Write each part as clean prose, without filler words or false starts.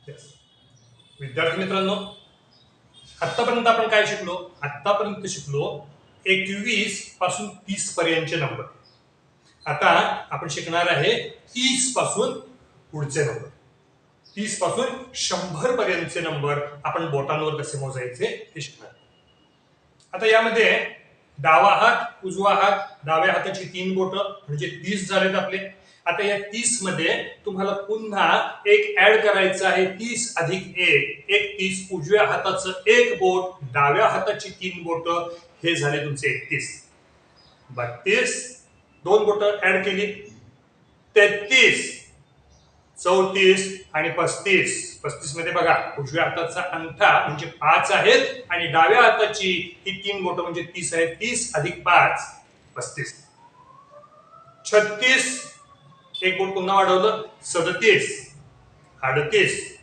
Yes. विद्यार्थी मित्रांनो, आतापर्यंत आपण काय शिकलो? आतापर्यंत शिकलो 21 पासून 30 पर्यंतचे नंबर. आता आपण शिकणार आहे 30 पासून पुढचे नंबर. 30 पासून 100 पर्यंतचे नंबर आपण बोटांवर कसे मोजायचे हे शिकणार. आता यामध्ये डावा हात, उजवा हात, डाव्या हाताची 3 बोट म्हणजे 30 झालेत आपले. आता या 30 मध्ये तुम्हाला पुन्हा एक ऍड करायचं आहे. 30 अधिक 1 31. उजव्या हाताचं एक बोट, डाव्या हाताची 3 बोट, हे झाले तुमचे 31. 32 2 बोट ऍड केली, 33 34 आणि 35. 35 मध्ये बघा उजव्या हाताचा अंगठा म्हणजे 5 आहेत आणि डाव्या हाताची ही 3 बोट म्हणजे 30 आहेत. 30 अधिक 5 35. 36 एक बोट पुन्हा वाढवलं, 37 38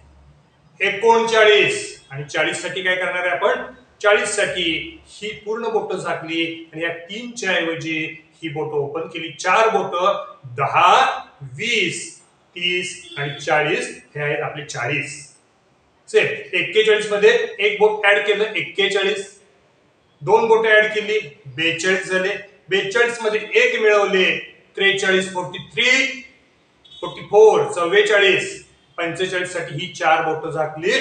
39 आणि 40 साठी काय करणार आहे आपण? 40 साठी ही पूर्ण बोट झाकली आणि या 3च्या ऐवजी ही बोट ओपन केली. 4 बोट 10 20 30 आणि 40 हे आहेत आपले 40. 41 मध्ये एक बोट ऍड केलं, 41. 2 बोट ऍड केली, 42 झाले. 42 मध्ये एक मिळवले, 43 43 44 44. 45 साठी ही 4 बोट झाकली,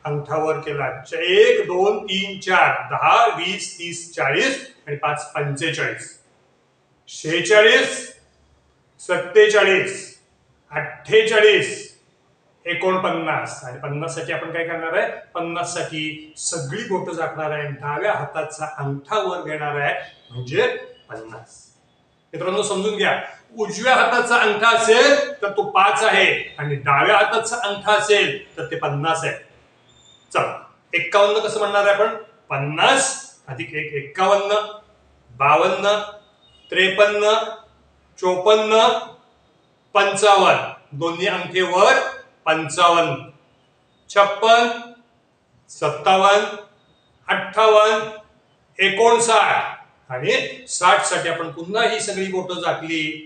अंगठावर केला. 1 2 3 4 10 20 30 40 आणि 5 45. 46 47 48 49 आणि 50 साठी आपण काय करणार आहे? 50 साठी सगळी बोट झाकणार आहे, डाव्या हाताचा अंगठा वर घेणार आहे म्हणजे 50. मित्रांनो समजून घ्या, उजव्या हाताचा अंगठा असेल तर तो 5 आहे आणि डाव्या हाताचा अंगठा असेल तर ते 50 आहे. चला 51 कसं म्हणणार आहे आपण? 50 अधिक 1 51. 52 53 54 55. दोन्ही अंगठे वर 55. 56 57 58 59 आणि 60 साठी आपण पुन्हा ही सगळी बोट झाकली,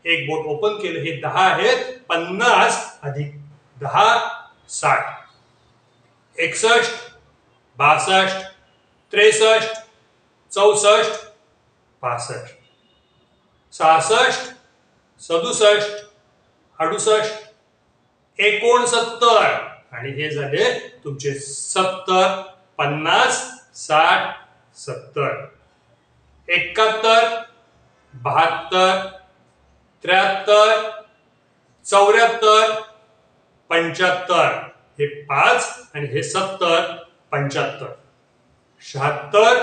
एक बोट ओपन केलं, हे 10 आहेत. 50 अधिक 10 60. 61 62 63 64 65 66 67 68 69 आणि हे झाले तुमचे 70. 50 60 70. 71 72 73 74 75. हे 5 आणि हे 70 75. 76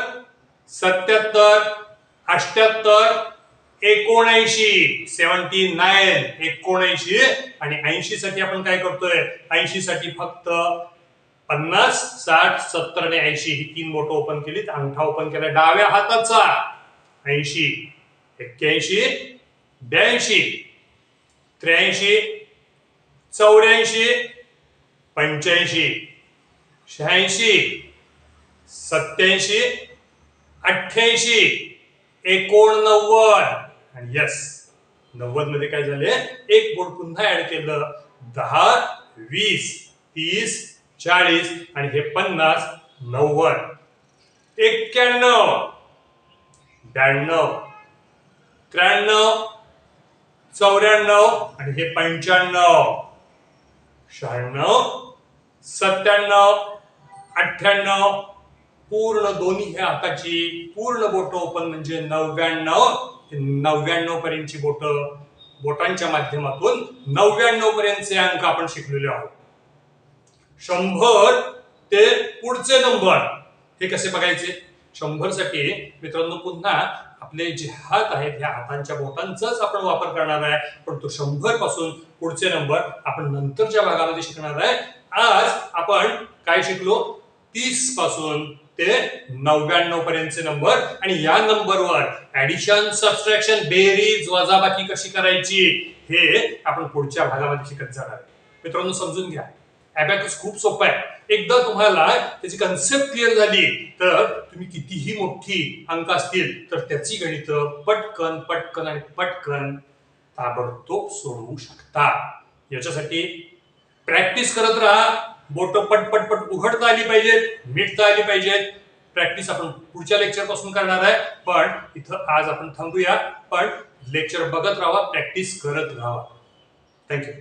77 78 79 79 आणि 80 साठी आपण काय करतोय? 80 साठी फक्त 50 60 70 आणि 80 ही 3 बोट ओपन केलीत, अंगठा ओपन केला डाव्या हाताचा. 80 81 82 83 84 85 86 87 88 89 आणि यस 90 मध्ये काय झाले? एक बोट पुन्हा ऍड केलं, 10 20 30 40 आणि हे 50 90. 91 92 93 94 आणि हे 95 96 97 98. पूर्ण दोन्ही ह्या हाताची पूर्ण बोट ओपन म्हणजे 99 पर्यंतची बोट, बोटांच्या माध्यमातून 99 पर्यंतचे अंक आपण शिकलेले आहोत. 100 ते पुढचे नंबर हे कसे बघायचे? 100 साठी मित्रांनो पुन्हा आपले जे हात आहेत ह्या हातांच्या बोटांचाच आपण वापर करणार आहे, पण तो 100 पासून पुढचे नंबर आपण नंतरच्या भागामध्ये शिकणार आहे. आज आपण काय शिकलो? 30 पासून ते 99 पर्यंतचे नंबर आणि या नंबरवर ऍडिशन सबट्रॅक्शन बेरीज वजाबाकी कशी करायची हे आपण पुढच्या भागामध्ये शिकत जाणार आहे. मित्रांनो समजून घ्या, अबॅकस खूप सोपं आहे. एकदा तुम्हाला त्याची कन्सेप्ट क्लिअर झाली तर तुम्ही कितीही मोठी अंक असतील तर त्याची गणित पटकन पटकन आणि पटकन ताबडतोब सोडवू शकता. याच्यासाठी प्रॅक्टिस करत राहा. बोट पट उघडता आली पाहिजेत, मिटता आली पाहिजेत. प्रॅक्टिस आपण पुढच्या लेक्चर पासून करणार आहे. पण इथं आज आपण थांबूया. पण लेक्चर बघत राहा, प्रॅक्टिस करत राहा. थँक्यू.